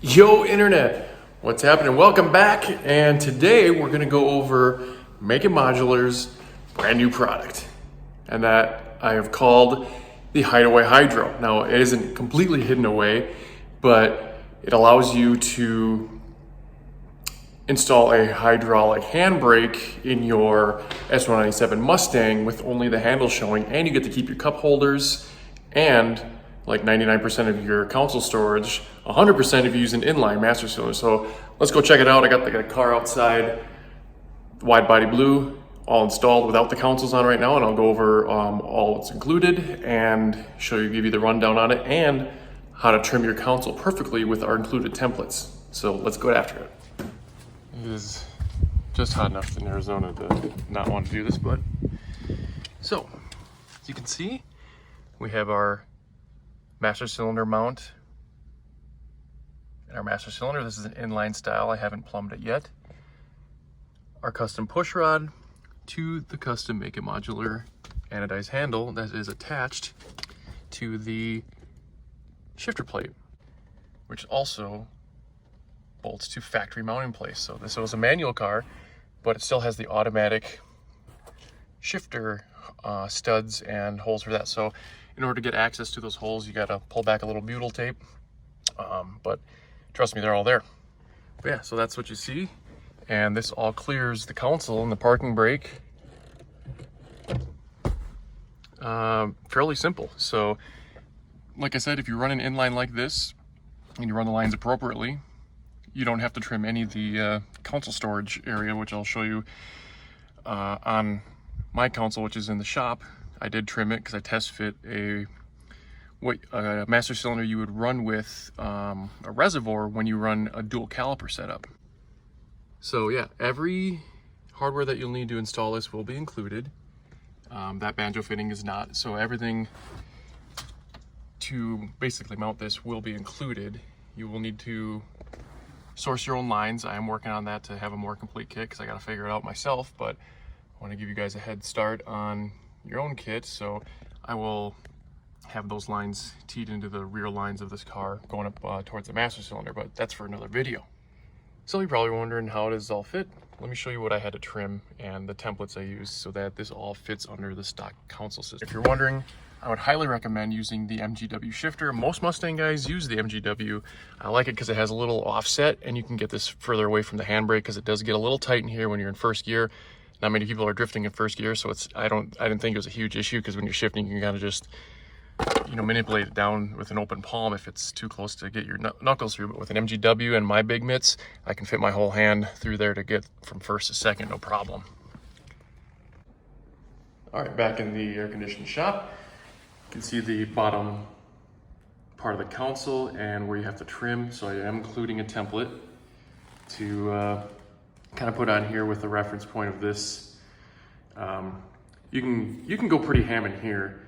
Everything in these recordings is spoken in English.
Yo internet, what's happening? Welcome back, and today we're going to go over Make It Modular's brand new product, and that I have called the Hideaway Hydro. Now it isn't completely hidden away, but it allows you to install a hydraulic handbrake in your S197 Mustang with only the handle showing, and you get to keep your cup holders and like 99% of your console storage, 100% if you use an inline master cylinder. So let's go check it out. I got the car outside, wide body blue, all installed without the consoles on right now, and I'll go over all that's included and give you the rundown on it and how to trim your console perfectly with our included templates. So let's go after it. It is just hot enough in Arizona to not want to do this, but so as you can see, we have our master cylinder mount and our master cylinder. This is an inline style. I haven't plumbed it yet. Our custom push rod to the custom Make It Modular anodized handle that is attached to the shifter plate, which also bolts to factory mounting place. So this was a manual car, but it still has the automatic shifter studs and holes for that. So in order to get access to those holes, you gotta pull back a little butyl tape, but trust me, they're all there. But yeah, so that's what you see, and this all clears the console and the parking brake. Fairly simple. So like I said, if you run an inline like this and you run the lines appropriately, you don't have to trim any of the console storage area, which I'll show you on my console, which is in the shop. I did trim it because I test fit a master cylinder you would run with a reservoir when you run a dual caliper setup. So yeah, every hardware that you'll need to install this will be included. That banjo fitting is not, so everything to basically mount this will be included. You will need to source your own lines. I am working on that to have a more complete kit because I got to figure it out myself, but I want to give you guys a head start on your own kit. So I will have those lines teed into the rear lines of this car going up towards the master cylinder, but that's for another video. So you're probably wondering how does all fit. Let me show you what I had to trim and the templates I used so that this all fits under the stock console system. If you're wondering, I would highly recommend using the MGW shifter. Most Mustang guys use the MGW. I like it because it has a little offset and you can get this further away from the handbrake because it does get a little tight in here when you're in first gear. Not many people are drifting in first gear, so I didn't think it was a huge issue because when you're shifting, you can kind of just, manipulate it down with an open palm if it's too close to get your knuckles through. But with an MGW and my big mitts, I can fit my whole hand through there to get from first to second, no problem. All right, back in the air conditioning shop, you can see the bottom part of the console and where you have to trim. So I am including a template to kind of put on here with the reference point of this. You can go pretty ham in here,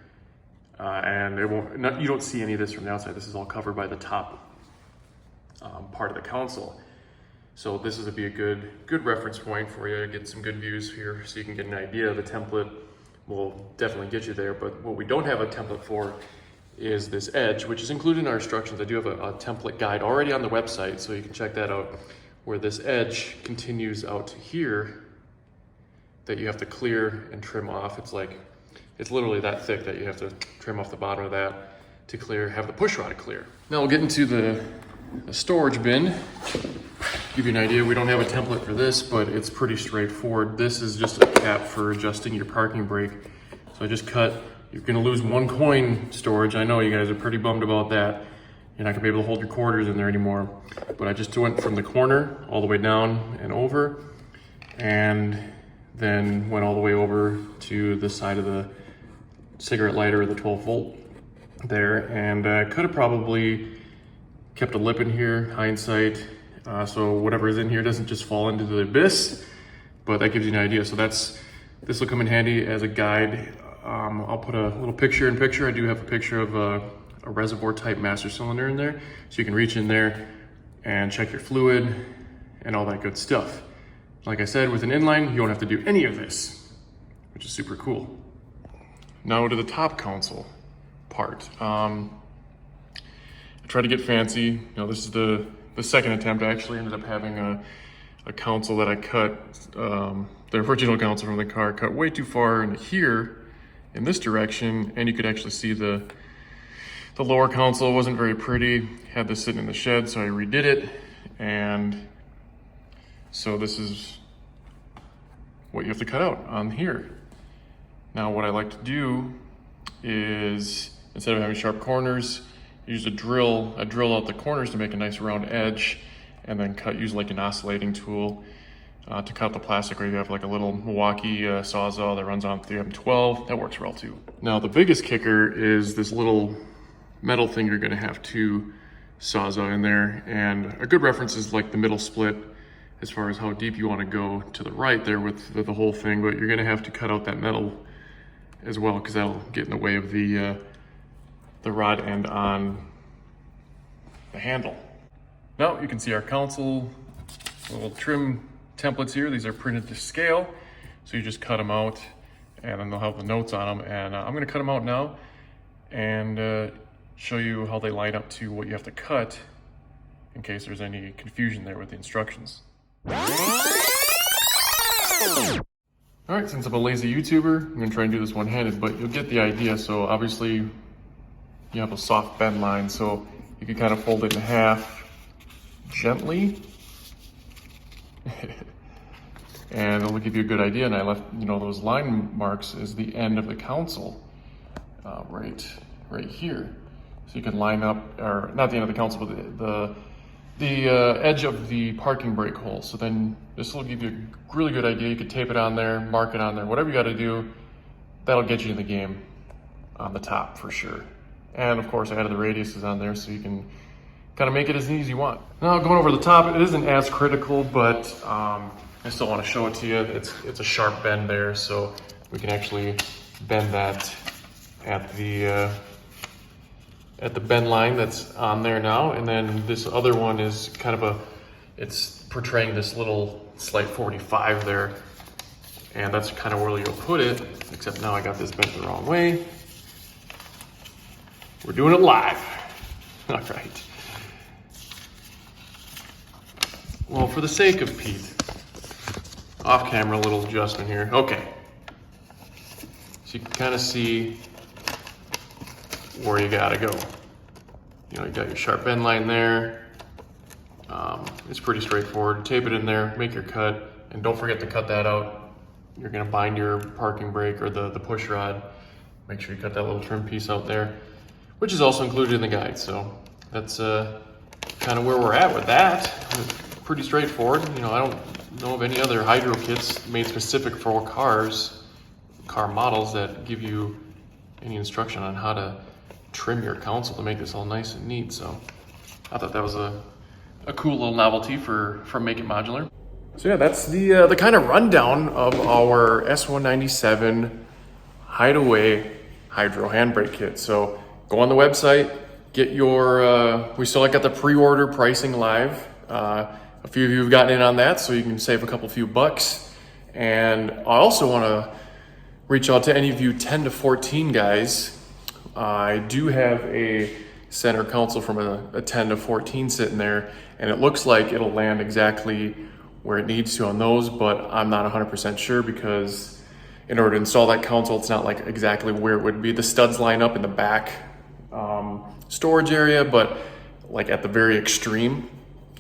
and you don't see any of this from the outside. This is all covered by the top part of the console. So this is be a good reference point for you to get some good views here, so you can get an idea. The template will definitely get you there. But what we don't have a template for is this edge, which is included in our instructions. I do have a template guide already on the website, so you can check that out, where this edge continues out to here that you have to clear and trim off. It's literally that thick that you have to trim off the bottom of that to have the push rod clear. Now we'll get into the storage bin. Give you an idea, we don't have a template for this, but it's pretty straightforward. This is just a cap for adjusting your parking brake. So I just you're gonna lose one coin storage. I know you guys are pretty bummed about that. You're not gonna be able to hold your quarters in there anymore. But I just went from the corner all the way down and over, and then went all the way over to the side of the cigarette lighter, the 12 volt there. And I could have probably kept a lip in here, hindsight, so whatever is in here doesn't just fall into the abyss, but that gives you an idea. So this will come in handy as a guide. I'll put a little picture in picture. I do have a picture of a reservoir type master cylinder in there, so you can reach in there and check your fluid and all that good stuff. Like I said, with an inline, you don't have to do any of this, which is super cool. Now to the top console part. I try to get fancy. This is the the second attempt, I actually ended up having a console that I cut, the original console from the car, cut way too far into here in this direction, and you could actually see the lower console wasn't very pretty. Had this sitting in the shed, so I redid it, and so this is what you have to cut out on here. Now what I like to do is, instead of having sharp corners, use a drill out the corners to make a nice round edge, and then use like an oscillating tool to cut the plastic, or you have like a little Milwaukee Sawzall that runs on 3M12. That works well too. Now the biggest kicker is this little metal thing you're gonna have to Sawzall in there, and a good reference is like the middle split as far as how deep you want to go to the right there with the whole thing, but you're gonna have to cut out that metal as well, because that'll get in the way of the rod end on the handle. Now you can see our console little trim templates here. These are printed to scale, so you just cut them out, and then they'll have the notes on them. And I'm going to cut them out now and show you how they line up to what you have to cut, in case there's any confusion there with the instructions. All right, since I'm a lazy YouTuber, I'm going to try and do this one-handed, but you'll get the idea. So obviously you have a soft bend line, so you can kind of fold it in half gently. And it'll give you a good idea. And I left, those line marks is the end of the console, right here. So you can line up, or not the end of the console, but the edge of the parking brake hole. So then this will give you a really good idea. You could tape it on there, mark it on there, whatever you got to do. That'll get you in the game on the top for sure. And of course I added the radiuses on there so you can kind of make it as easy as you want. Now going over the top, it isn't as critical, but I still want to show it to you. It's a sharp bend there, so we can actually bend that at the bend line that's on there now. And then this other one is kind of it's portraying this little slight 45 there, and that's kind of where you'll put it, except now I got this bent the wrong way. We're doing it live. All right. Well, for the sake of Pete, off camera, a little adjustment here. Okay. So you can kind of see where you gotta go. You got your sharp bend line there. It's pretty straightforward. Tape it in there, make your cut, and don't forget to cut that out. You're gonna bind your parking brake or the push rod. Make sure you cut that little trim piece out there, which is also included in the guide. So that's kind of where we're at with that. Pretty straightforward. I don't know of any other hydro kits made specific for car models that give you any instruction on how to trim your console to make this all nice and neat. So I thought that was a cool little novelty for Make It Modular. So yeah, that's the kind of rundown of our S197 Hideaway Hydro Handbrake Kit. So go on the website, get your, we still got the pre-order pricing live. A few of you have gotten in on that, so you can save a few bucks. And I also want to reach out to any of you 10 to 14 guys. I do have a center console from a 10 to 14 sitting there, and it looks like it'll land exactly where it needs to on those, but I'm not 100% sure, because in order to install that console, it's not like exactly where it would be. The studs line up in the back storage area, but like at the very extreme.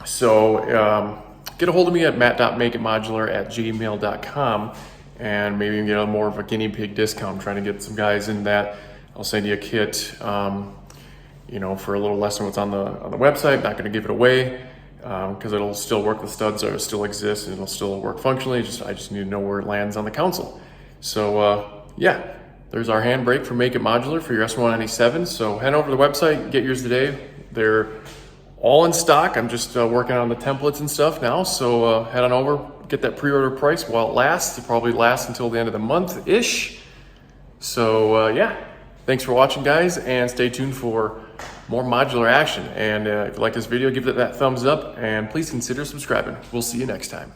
So get a hold of me at matt.makeitmodular@gmail.com, and maybe you can get more of a guinea pig discount. I'm trying to get some guys in that. I'll send you a kit, for a little less than what's on the website. Not going to give it away because it'll still work. The studs still exist, and it'll still work functionally. I just need to know where it lands on the console. So yeah, there's our handbrake for Make It Modular for your S197. So head over to the website, get yours today. They're all in stock. I'm just working on the templates and stuff now. So head on over, get that pre-order price while it lasts. It probably lasts until the end of the month-ish. So yeah, thanks for watching, guys, and stay tuned for more modular action. And if you like this video, give it that thumbs up, and please consider subscribing. We'll see you next time.